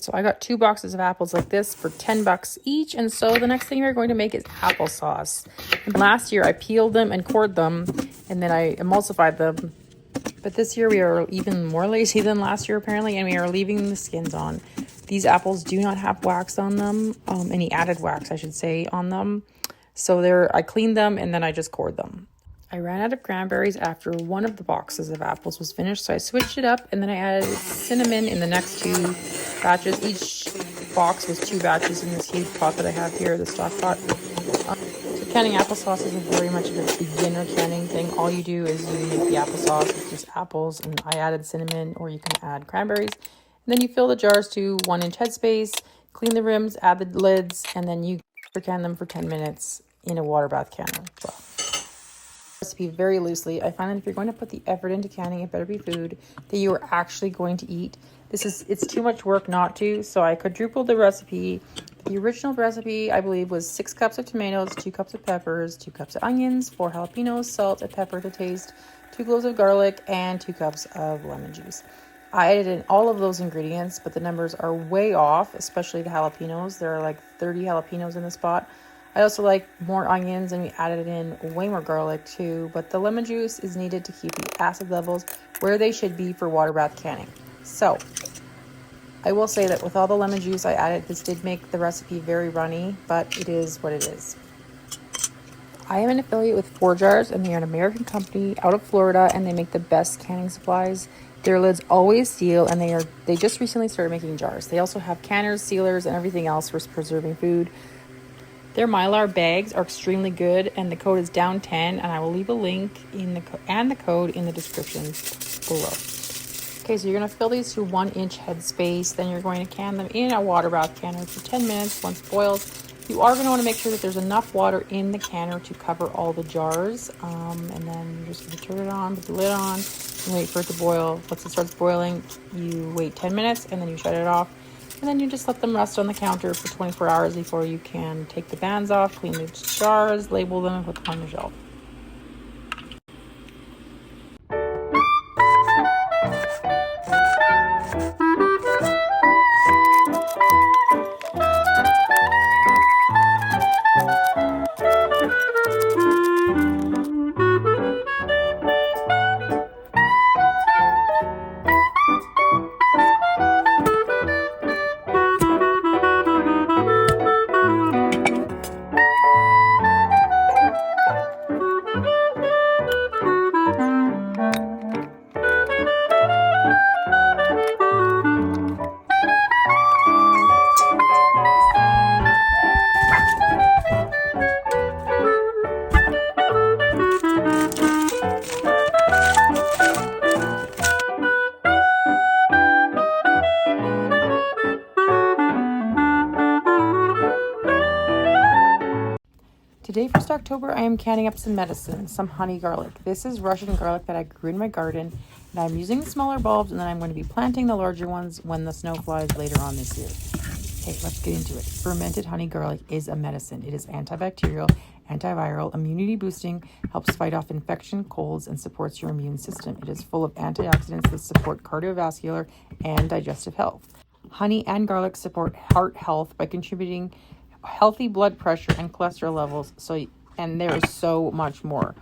So I got 2 boxes of apples like this for $10 each. And so the next thing we're going to make is applesauce. And last year I peeled them and cored them, and then I emulsified them. But this year we are even more lazy than last year apparently, and we are leaving the skins on. These apples do not have wax on them, any added wax I should say on them. So I cleaned them and then I just cored them. I ran out of cranberries after one of the boxes of apples was finished, so I switched it up, and then I added cinnamon in the next 2 batches. Each box was 2 batches in this huge pot that I have here, the stock pot. So canning applesauce isn't very much of a beginner canning thing. All you do is you make the applesauce with just apples, and I added cinnamon, or you can add cranberries. And then you fill the jars to 1-inch headspace, clean the rims, add the lids, and then you can them for 10 minutes in a water bath canner. So, recipe very loosely. I find that if you're going to put the effort into canning, it better be food that you are actually going to eat. It's too much work not to, so I quadrupled the recipe. The original recipe, I believe, was 6 cups of tomatoes, 2 cups of peppers, 2 cups of onions, 4 jalapenos, salt and pepper to taste, 2 cloves of garlic, and 2 cups of lemon juice. I added in all of those ingredients, but the numbers are way off, especially the jalapenos. There are like 30 jalapenos in this pot. I also like more onions, and we added in way more garlic too, but the lemon juice is needed to keep the acid levels where they should be for water bath canning. So I will say that with all the lemon juice I added, this did make the recipe very runny, but it is what it is. I am an affiliate with 4 Jars, and they are an American company out of Florida, and they make the best canning supplies. Their lids always seal, and they just recently started making jars. They also have canners, sealers, and everything else for preserving food. Their Mylar bags are extremely good, and the code is down10, and I will leave a link in the code in the description below. Okay, so you're going to fill these to 1-inch headspace. Then you're going to can them in a water bath canner for 10 minutes. Once it boils, you are going to want to make sure that there's enough water in the canner to cover all the jars. And then you're just going to turn it on, put the lid on, and wait for it to boil. Once it starts boiling, you wait 10 minutes, and then you shut it off. And then you just let them rest on the counter for 24 hours before you can take the bands off, clean the jars, label them, and put them on the shelf. Today for Stock-Tober, I am canning up some medicine, some honey garlic. This is Russian garlic that I grew in my garden, and I'm using the smaller bulbs, and then I'm going to be planting the larger ones when the snow flies later on this year. Okay, let's get into it. Fermented honey garlic is a medicine. It is antibacterial, antiviral, immunity boosting, helps fight off infection, colds, and supports your immune system. It is full of antioxidants that support cardiovascular and digestive health. Honey and garlic support heart health by contributing healthy blood pressure and cholesterol levels, and there is so much more.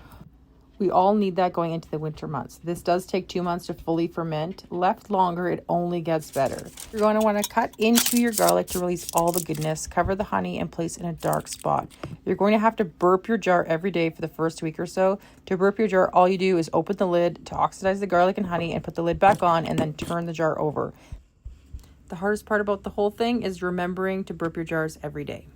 We all need that going into the winter months. This does take 2 months to fully ferment. Left longer, it only gets better. You're going to want to cut into your garlic to release all the goodness. Cover the honey and place in a dark spot. You're going to have to burp your jar every day for the first week or so. To burp your jar, all you do is open the lid to oxidize the garlic and honey and put the lid back on, and then turn the jar over. The hardest part about the whole thing is remembering to burp your jars every day.